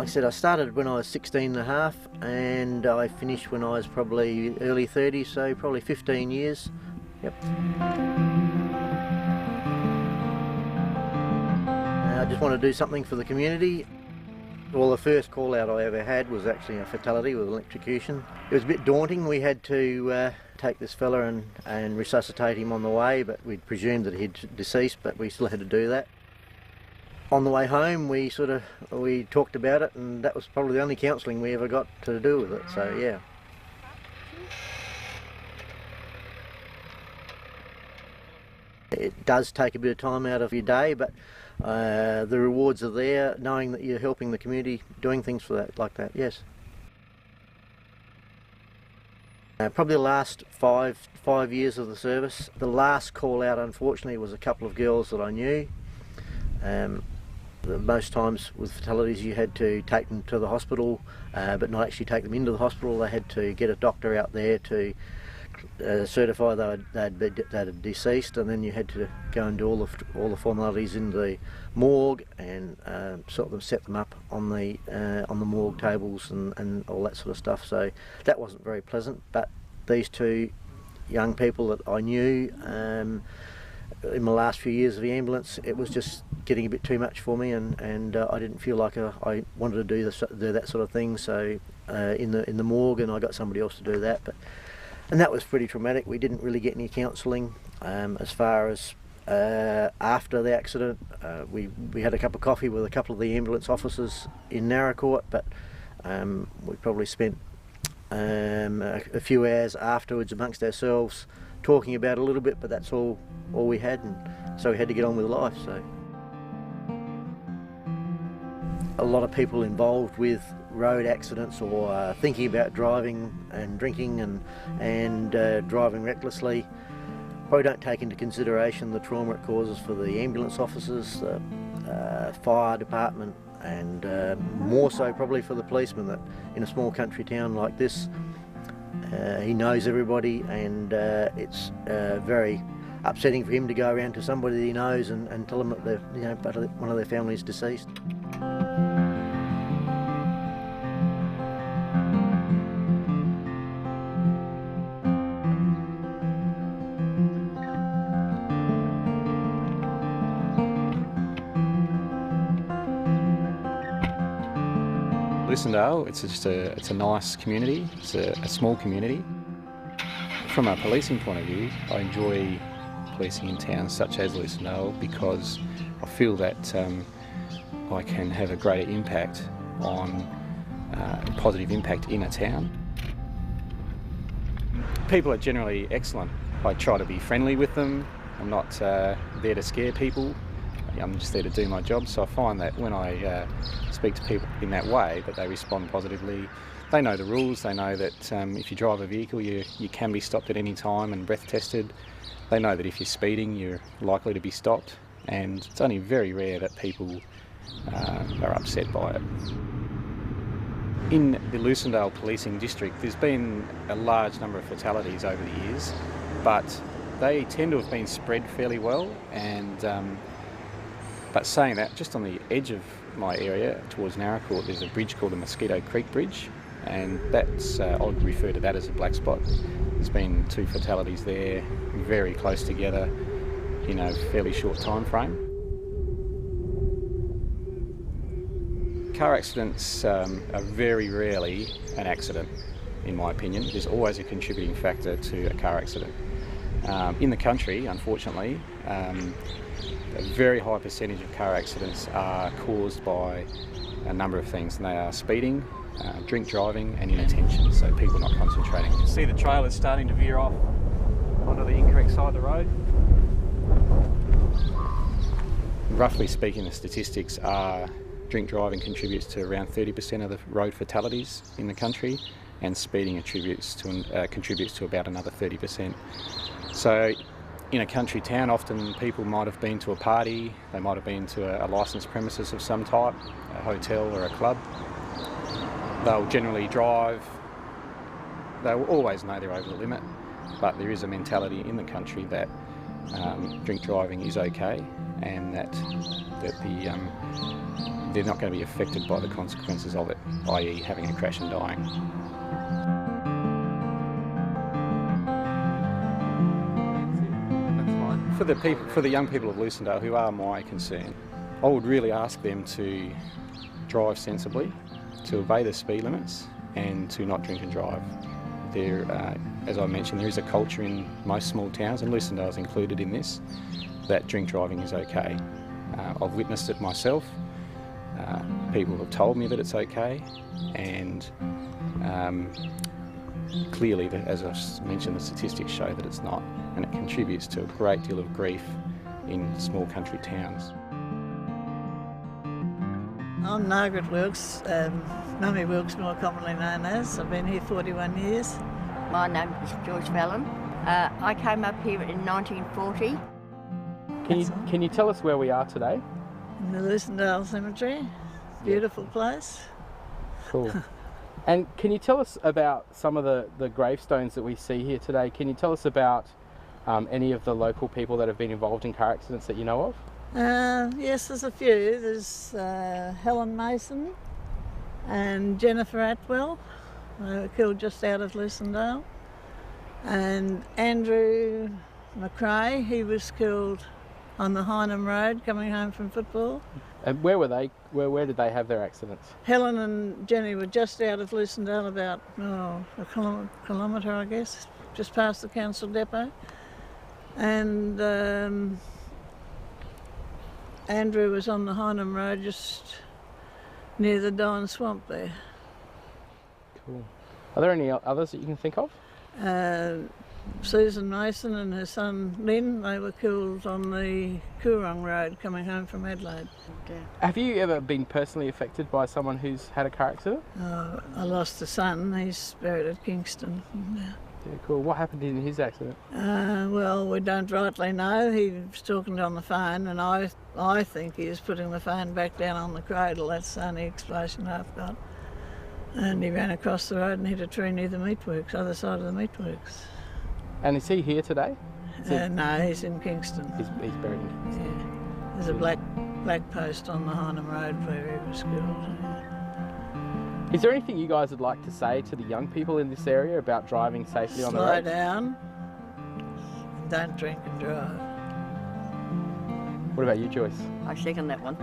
Like I said, I started when I was 16 and a half and I finished when I was probably early 30s, so probably 15 years. Yep. I just want to do something for the community. Well, the first call out I ever had was actually a fatality with electrocution. It was a bit daunting. We had to take this fella and resuscitate him on the way, but we'd presumed that he'd deceased, but we still had to do that. On the way home we talked about it, and that was probably the only counselling we ever got to do with it, so yeah. It does take a bit of time out of your day, but the rewards are there, knowing that you're helping the community, doing things for that, like that, yes. Probably the last five years of the service. The last call out, unfortunately, was a couple of girls that I knew. Most times with fatalities you had to take them to the hospital, but not actually take them into the hospital. They had to get a doctor out there to certify they'd deceased, and then you had to go and do all the formalities in the morgue and set them up on the morgue tables and all that sort of stuff. So that wasn't very pleasant. But these two young people that I knew, in my last few years of the ambulance, it was just getting a bit too much for me, and I didn't feel like I wanted to do that sort of thing. So in the morgue, and I got somebody else to do that. And that was pretty traumatic. We didn't really get any counselling as far as after the accident. We had a cup of coffee with a couple of the ambulance officers in Narracourt, but we probably spent a few hours afterwards amongst ourselves talking about it a little bit, but that's all we had, and so we had to get on with life. So a lot of people involved with road accidents or thinking about driving and drinking and driving recklessly probably don't take into consideration the trauma it causes for the ambulance officers, the fire department, and more so probably for the policeman, that in a small country town like this, he knows everybody, and it's very upsetting for him to go around to somebody that he knows and tell them that one of their family is deceased. Lucindale, it's a nice community. It's a small community. From a policing point of view, I enjoy policing in towns such as Lucindale because I feel that I can have a greater impact on positive impact in a town. People are generally excellent. I try to be friendly with them. I'm not there to scare people. I'm just there to do my job, so I find that when I speak to people in that way, that they respond positively. They know the rules. They know that if you drive a vehicle, you can be stopped at any time and breath tested. They know that if you're speeding, you're likely to be stopped, and it's only very rare that people are upset by it. In the Lucindale policing district, there's been a large number of fatalities over the years, but they tend to have been spread fairly well. And but saying that, just on the edge of my area towards Narracourt, there's a bridge called the Mosquito Creek Bridge, and that's I'd refer to that as a black spot. There's been 2 fatalities there, very close together, in a fairly short time frame. Car accidents are very rarely an accident, in my opinion. There's always a contributing factor to a car accident. In the country, unfortunately, a very high percentage of car accidents are caused by a number of things, and they are speeding, drink driving and inattention, so people not concentrating. You can see the trailer's starting to veer off onto the incorrect side of the road. Roughly speaking, the statistics are drink driving contributes to around 30% of the road fatalities in the country, and speeding contributes to about another 30%. So in a country town, often people might have been to a party, they might have been to a licensed premises of some type, a hotel or a club. They'll generally drive, they'll always know they're over the limit, but there is a mentality in the country that drink driving is okay, and that they're not going to be affected by the consequences of it, i.e. having a crash and dying. For the young people of Lucindale, who are my concern, I would really ask them to drive sensibly, to obey the speed limits, and to not drink and drive. As I mentioned, there is a culture in most small towns, and Lucindale is included in this, that drink driving is okay. I've witnessed it myself. People have told me that it's okay, and clearly, as I mentioned, the statistics show that it's not, and it contributes to a great deal of grief in small country towns. I'm Margaret Wilkes, Mummy Wilkes more commonly known as. I've been here 41 years. My name is George Fallon. I came up here in 1940. Can you tell us where we are today? In the Lucindale Cemetery. Beautiful place. Cool. And can you tell us about some of the gravestones that we see here today? Can you tell us about any of the local people that have been involved in car accidents that you know of? Yes, there's a few. There's Helen Mason and Jennifer Atwell. They were killed just out of Lucindale. And Andrew McRae, he was killed on the Hynham Road coming home from football. And where were they? Where did they have their accidents? Helen and Jenny were just out of Lucindale, about a kilometre, I guess, just past the council depot. And Andrew was on the Hynham Road, just near the Don Swamp there. Cool. Are there any others that you can think of? Susan Mason and her son Lynn, they were killed on the Coorong Road coming home from Adelaide. Have you ever been personally affected by someone who's had a car accident? I lost a son, he's buried at Kingston. Yeah, cool. What happened in his accident? Well, we don't rightly know. He was talking on the phone, and I think he was putting the phone back down on the cradle. That's the only explanation I've got. And he ran across the road and hit a tree near the meatworks, other side of the meatworks. And is he here today? No, he's in Kingston. He's buried in Kingston. Yeah. There's a black post on the Hynham Road where he was killed. Yeah. Is there anything you guys would like to say to the young people in this area about driving safely on the road? Slow down. Don't drink and drive. What about you, Joyce? I second that one.